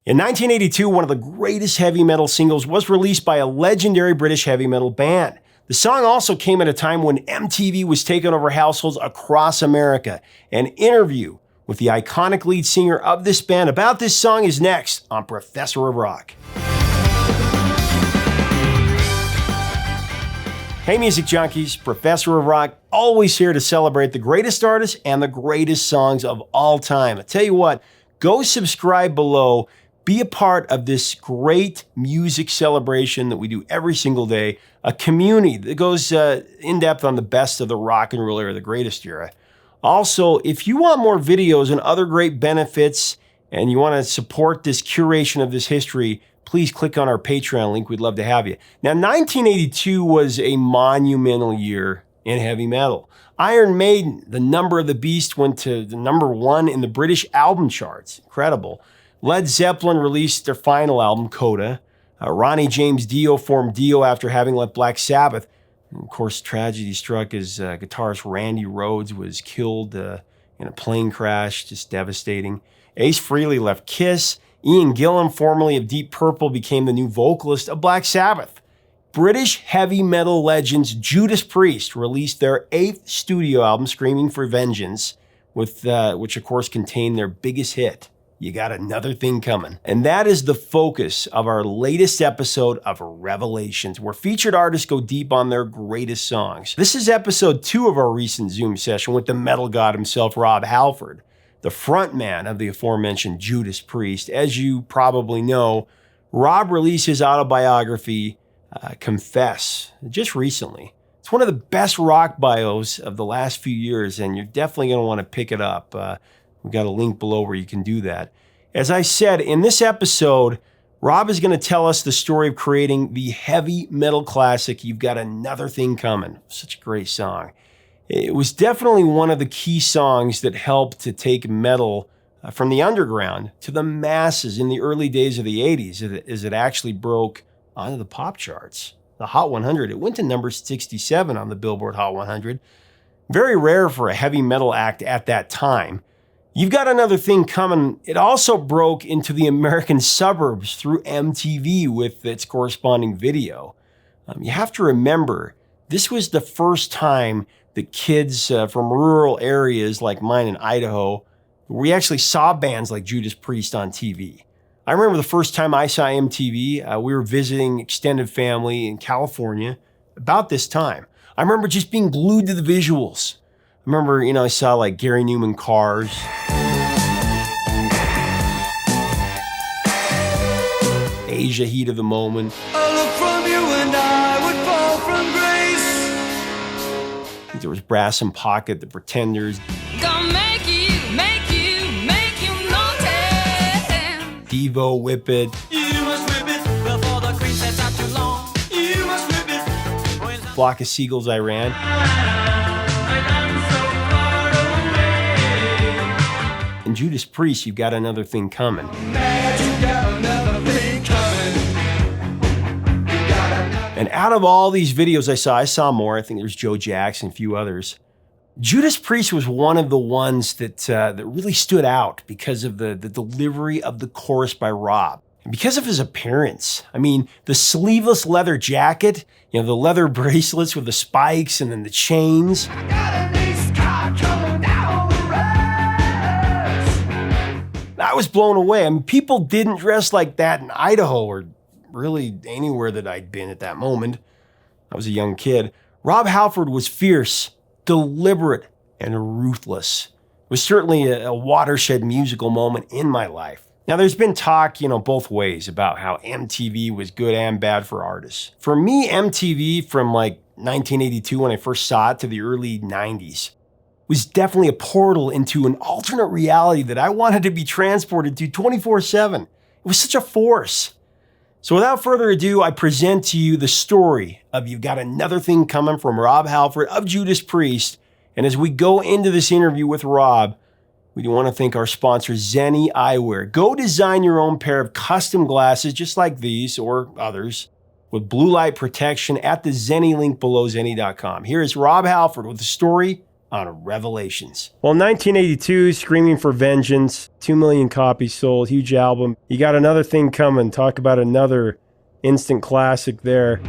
In 1982, one of the greatest heavy metal singles was released by a legendary British heavy metal band. The song also came at a time when MTV was taking over households across America. An interview with the iconic lead singer of this band about this song is next on Professor of Rock. Hey music junkies, Professor of Rock, always here to celebrate the greatest artists and the greatest songs of all time. I tell you what, go subscribe below. Be a part of this great music celebration that we do every single day, a community that goes in depth on the best of the rock and roll era, the greatest era. Also, if you want more videos and other great benefits and you want to support this curation of this history, please click on our Patreon link. We'd love to have you. Now, 1982 was a monumental year in heavy metal. Iron Maiden, The Number of the Beast, went to the #1 in the British album charts. Incredible. Led Zeppelin released their final album, Coda. Ronnie James Dio formed Dio after having left Black Sabbath. And of course, tragedy struck as guitarist Randy Rhoads was killed in a plane crash, just devastating. Ace Frehley left Kiss. Ian Gillan, formerly of Deep Purple, became the new vocalist of Black Sabbath. British heavy metal legends Judas Priest released their 8th studio album, Screaming for Vengeance, which of course contained their biggest hit, You Got Another Thing Coming. And that is the focus of our latest episode of Revelations, where featured artists go deep on their greatest songs. This is episode 2 of our recent Zoom session with the metal god himself, Rob Halford, the frontman of the aforementioned Judas Priest. As you probably know, Rob released his autobiography, Confess, just recently. It's one of the best rock bios of the last few years, and you're definitely going to want to pick it up. We've got a link below where you can do that. As I said, in this episode, Rob is going to tell us the story of creating the heavy metal classic, You've Got Another Thing Coming. Such a great song. It was definitely one of the key songs that helped to take metal from the underground to the masses in the early days of the 80s, as it actually broke onto the pop charts. The Hot 100, it went to number 67 on the Billboard Hot 100. Very rare for a heavy metal act at that time. You've Got Another Thing Coming. It also broke into the American suburbs through MTV with its corresponding video. You have to remember, this was the first time that kids from rural areas like mine in Idaho, we actually saw bands like Judas Priest on TV. I remember the first time I saw MTV, we were visiting extended family in California about this time. I remember just being glued to the visuals. I remember, I saw like Gary Newman Cars. Asia, Heat of the Moment. A look from you and I would fall from grace. There was Brass and Pocket, The Pretenders. Gonna make you naughty. Devo, Whip It. You must whip it before the cream sets out too long. You must whip it. Flock of Seagulls, I Ran. And Judas Priest, You've Got Another Thing Coming. And out of all these videos I saw more. I think there's Joe Jackson, a few others. Judas Priest was one of the ones that really stood out because of the delivery of the chorus by Rob. And because of his appearance. I mean, the sleeveless leather jacket, the leather bracelets with the spikes and then the chains. I was blown away. I mean, people didn't dress like that in Idaho or really anywhere that I'd been at that moment. I was a young kid. Rob Halford was fierce, deliberate, and ruthless. It was certainly a watershed musical moment in my life. Now, there's been talk, both ways about how MTV was good and bad for artists. For me, MTV from like 1982 when I first saw it to the early 90s was definitely a portal into an alternate reality that I wanted to be transported to 24/7. It was such a force. So without further ado, I present to you the story of You've Got Another Thing Coming from Rob Halford of Judas Priest. And as we go into this interview with Rob, we do want to thank our sponsor, Zenni Eyewear. Go design your own pair of custom glasses just like these or others with blue light protection at the Zenni link below, zenni.com. Here is Rob Halford with the story on Revelations. Well, 1982, Screaming for Vengeance, 2 million copies sold, huge album. You got Another Thing Coming. Talk about another instant classic there.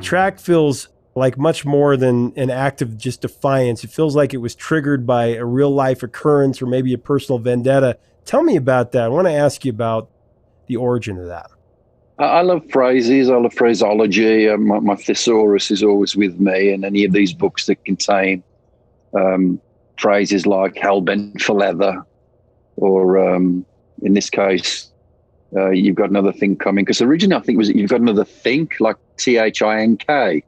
Track feels like much more than an act of just defiance. It feels like it was triggered by a real life occurrence or maybe a personal vendetta. Tell me about that. I want to ask you about the origin of that. I love phrases. I love phraseology. My thesaurus is always with me, and any of these books that contain phrases like hell-bent for leather, or in this case, you've got another thing coming. Because originally I think it was you've got another think, like THINK.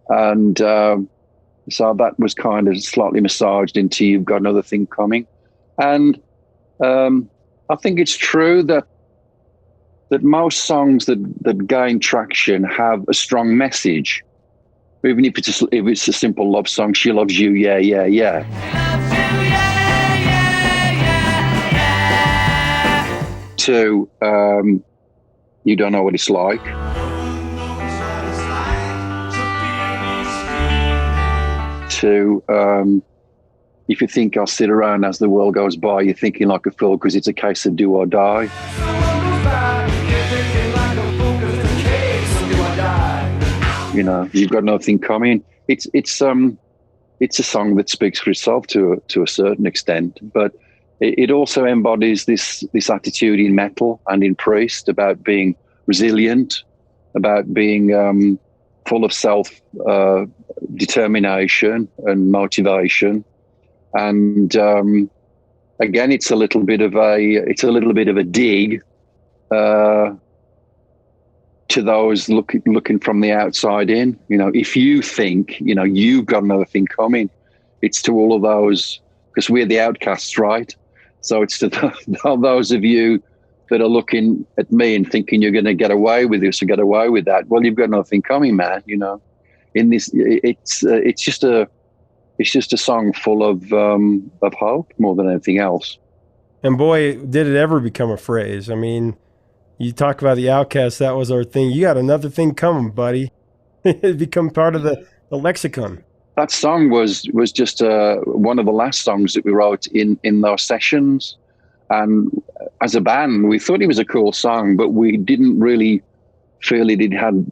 And so that was kind of slightly massaged into you've got another thing coming. And I think it's true that most songs that gain traction have a strong message. Even if it's a simple love song, she loves you, yeah, yeah, yeah. To you don't know what it's like. To if you think I'll sit around as the world goes by, you're thinking like a fool because it's a case of do or die. You know, you've got nothing coming. It's a song that speaks for itself to a certain extent, but it also embodies this attitude in metal and in Priest about being resilient, about being full of self determination and motivation, and again, it's a little bit of a dig to those looking from the outside in. You know, if you think, you know, you've got another thing coming, it's to all of those, because we're the outcasts, right? So it's to those of you that are looking at me and thinking you're going to get away with this or get away with that. Well, you've got nothing coming, man. You know, in this, it's just a song full of hope more than anything else. And boy, did it ever become a phrase. I mean, you talk about the outcast, that was our thing. You got another thing coming, buddy. It become part of the lexicon. That song was just one of the last songs that we wrote in those sessions. And as a band, we thought it was a cool song, but we didn't really feel it had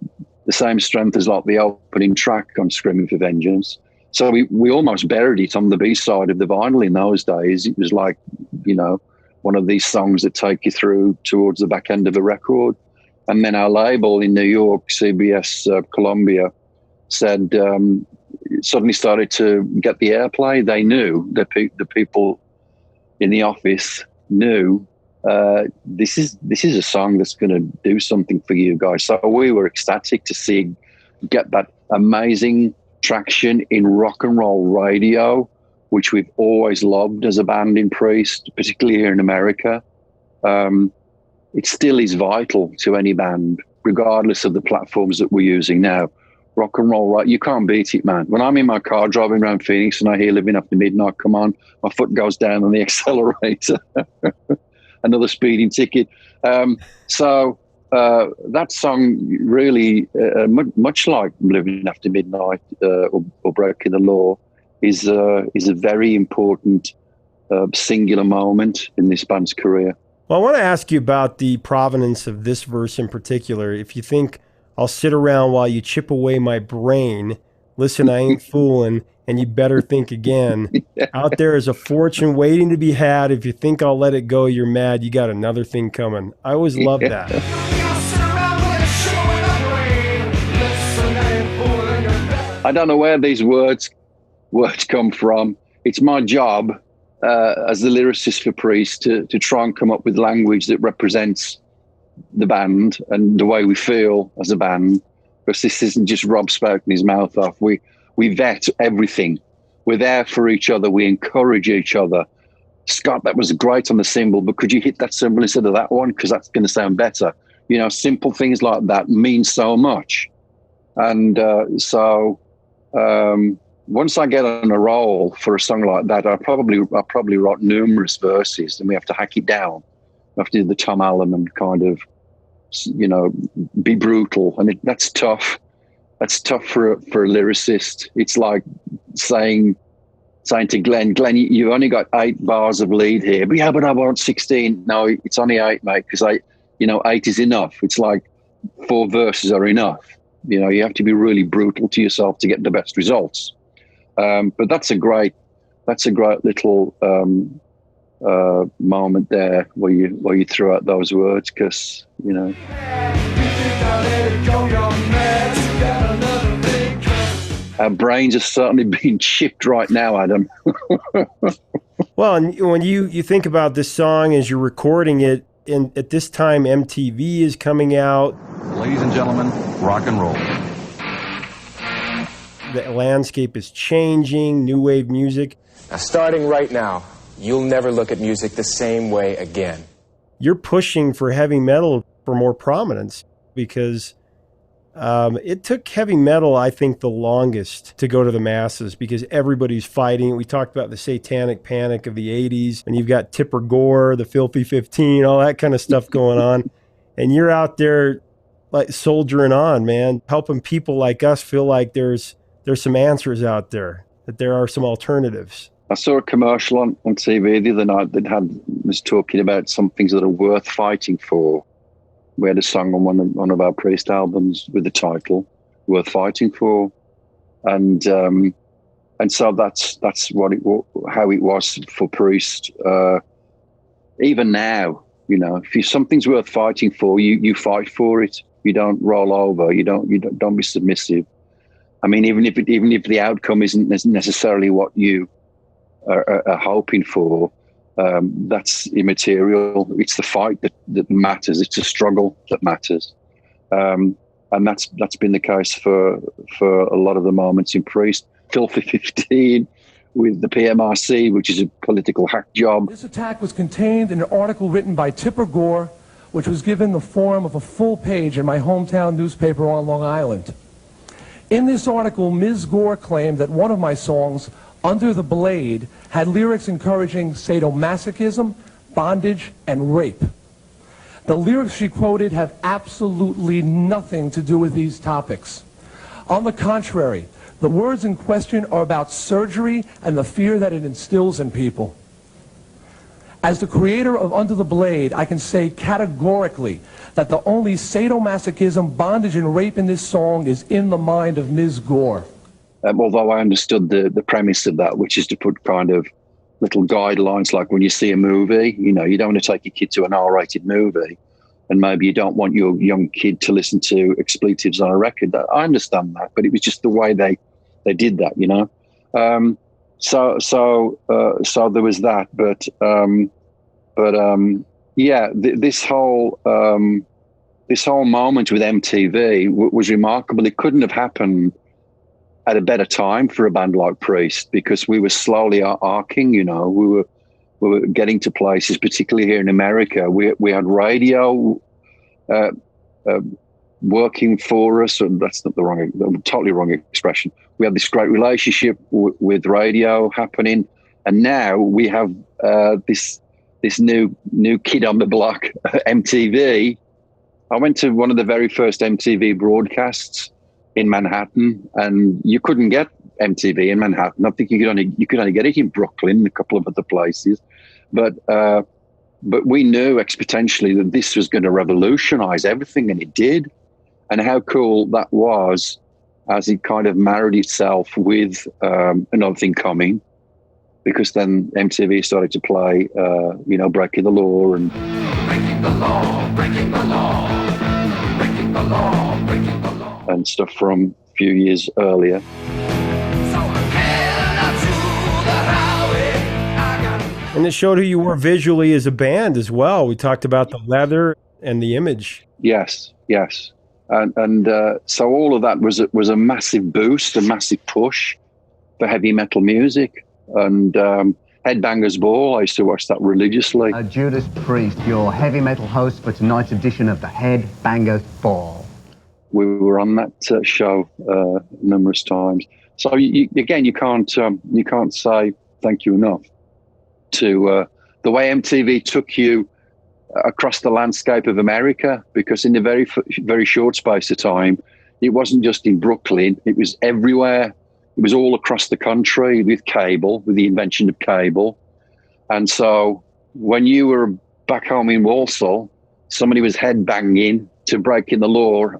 the same strength as like the opening track on Screaming for Vengeance. So we almost buried it on the B-side of the vinyl in those days. It was like, you know, one of these songs that take you through towards the back end of a record. And then our label in New York, CBS Columbia, said, suddenly started to get the airplay. They knew, the people in the office knew, this is a song that's going to do something for you guys. So we were ecstatic to get that amazing traction in rock and roll radio, which we've always loved as a band in Priest, particularly here in America. It still is vital to any band, regardless of the platforms that we're using now. Rock and roll, right? You can't beat it, man. When I'm in my car driving around Phoenix and I hear Living After Midnight, come on, my foot goes down on the accelerator. Another speeding ticket. So that song really, much like Living After Midnight or Breaking the Law, is a very important singular moment in this band's career. Well, I want to ask you about the provenance of this verse in particular. If you think I'll sit around while you chip away my brain, listen, I ain't fooling, and you better think again. Out there is a fortune waiting to be had. If you think I'll let it go, you're mad. You got another thing coming. I always loved that. I don't know where these words come from. It's my job as the lyricist for Priest to try and come up with language that represents the band and the way we feel as a band, because this isn't just Rob spouting his mouth off. We vet everything. We're there for each other. We encourage each other. Scott, that was great on the cymbal, but could you hit that cymbal instead of that one? Because that's going to sound better. You know, simple things like that mean so much. And once I get on a roll for a song like that, I probably wrote numerous verses, and we have to hack it down. We have to do the Tom Allen and kind of, you know, be brutal, and that's tough. that's tough for a lyricist. It's like saying to Glenn, you've only got 8 bars of lead here. But yeah, but I want 16. No, it's only 8, mate, because 8 is enough. It's like 4 verses are enough. You have to be really brutal to yourself to get the best results. But that's a great little moment there where you throw out those words, because our brains are certainly being chipped right now, Adam. Well, and when you think about this song as you're recording it, and at this time MTV is coming out. Ladies and gentlemen, rock and roll. The landscape is changing, new wave music. Now, starting right now, you'll never look at music the same way again. You're pushing for heavy metal for more prominence, because it took heavy metal, I think, the longest to go to the masses, because everybody's fighting. We talked about the satanic panic of the 80s, and you've got Tipper Gore, the Filthy 15, all that kind of stuff going on. And you're out there like soldiering on, man, helping people like us feel like there's some answers out there, that there are some alternatives. I saw a commercial on TV the other night that was talking about some things that are worth fighting for. We had a song on one of our Priest albums with the title "Worth Fighting For," and so that's how it was for Priest. Even now, if something's worth fighting for, you fight for it. You don't roll over. You don't be submissive. I mean, even if the outcome isn't necessarily what you are hoping for, that's immaterial. It's the fight that matters. It's the struggle that matters, and that's been the case for a lot of the moments in Priest. Filthy 15 with the PMRC, which is a political hack job. This attack was contained in an article written by Tipper Gore, which was given the form of a full page in my hometown newspaper on Long Island. In this article, Ms. Gore claimed that one of my songs, Under the Blade, had lyrics encouraging sadomasochism, bondage, and rape. The lyrics she quoted have absolutely nothing to do with these topics. On the contrary, the words in question are about surgery and the fear that it instills in people. As the creator of Under the Blade, I can say categorically that the only sadomasochism, bondage, and rape in this song is in the mind of Ms. Gore. Although I understood the premise of that, which is to put kind of little guidelines, like when you see a movie, you don't want to take your kid to an R-rated movie, and maybe you don't want your young kid to listen to expletives on a record. I understand that, but it was just the way they did that, So there was that, this whole moment with MTV was remarkable. It couldn't have happened at a better time for a band like Priest, because we were slowly arcing. We were getting to places, particularly here in America. We had radio working for us, and that's not totally wrong expression. We had this great relationship with radio happening, and now we have this new kid on the block, MTV. I went to one of the very first MTV broadcasts in Manhattan, and you couldn't get MTV in Manhattan. I think you could only get it in Brooklyn and a couple of other places, but we knew exponentially that this was going to revolutionize everything, and it did. And how cool that was, as it kind of married itself with another thing coming, because then MTV started to play, Breaking the Law and Breaking the Law, Breaking the Law, Breaking the Law, Breaking the Law, and stuff from a few years earlier. And it showed who you were visually as a band as well. We talked about the leather and the image. Yes. And so all of that was a massive boost, a massive push for heavy metal music. And Headbangers Ball, I used to watch that religiously. Judas Priest, your heavy metal host for tonight's edition of the Headbangers Ball. We were on that show numerous times. So you can't say thank you enough to the way MTV took you across the landscape of America, because in a very, very short space of time, It wasn't just in Brooklyn. It was everywhere. It was all across the country with cable, with the invention of cable. And so when you were back home in Walsall, somebody was headbanging to breaking the law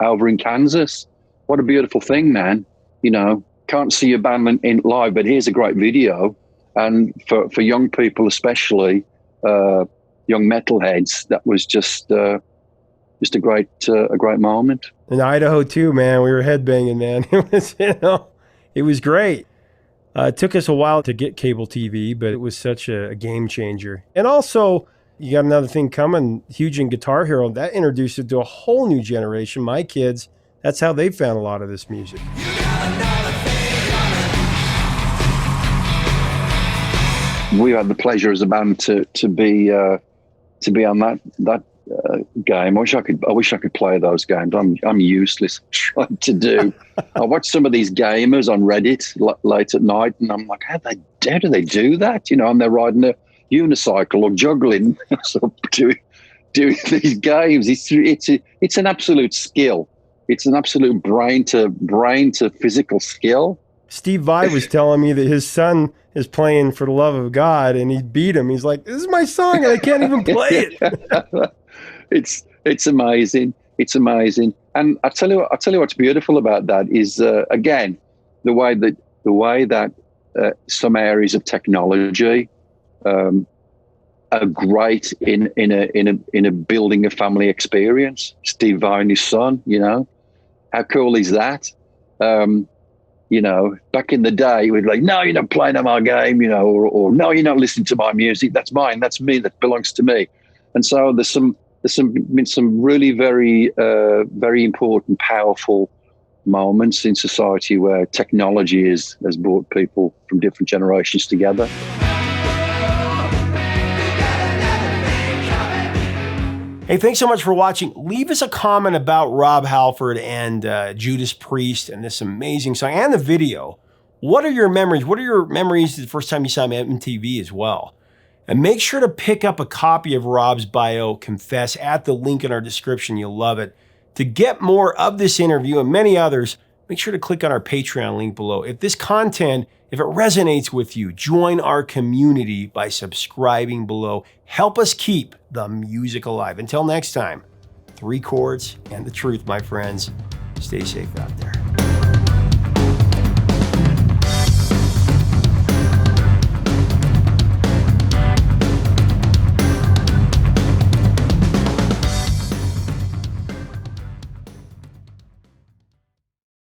over in Kansas. What a beautiful thing, man. You know, can't see your band in live, but here's a great video. And for young people, especially young metalheads, that was just a great moment. In Idaho too, man, we were headbanging, man. It was, it was great. It took us a while to get cable TV, but it was such a game changer. And also, you got another thing coming, huge in Guitar Hero. That introduced it to a whole new generation. My kids, that's how they found a lot of this music. We had the pleasure as a band to be on that game. I wish I could play those games. I'm useless at trying to do. I watch some of these gamers on Reddit late at night, and I'm like, how do they do that? You know, and they're riding a unicycle or juggling, so doing these games. It's an absolute skill. It's an absolute brain to physical skill. Steve Vai was telling me that his son is playing For the Love of God, and he beat him. He's like, this is my song, and I can't even play it. It's amazing. It's amazing. And I tell you what's beautiful about that is again the way that some areas of technology are great in a building a family experience. Steve Vai and his son, you know, how cool is that? You know, back in the day, we'd like, no, you're not playing on my game, you know, or no, you're not listening to my music. That's mine. That's me. That belongs to me. And so there's been some really very, very important, powerful moments in society where technology has brought people from different generations together. Hey, thanks so much for watching. Leave us a comment about Rob Halford and Judas Priest and this amazing song and the video. What are your memories? What are your memories the first time you saw him at MTV as well? And make sure to pick up a copy of Rob's bio, Confess, at the link in our description. You'll love it. To get more of this interview and many others, make sure to click on our Patreon link below. If this content, if it resonates with you, join our community by subscribing below. Help us keep the music alive. Until next time, 3 chords and the truth, my friends. Stay safe out there.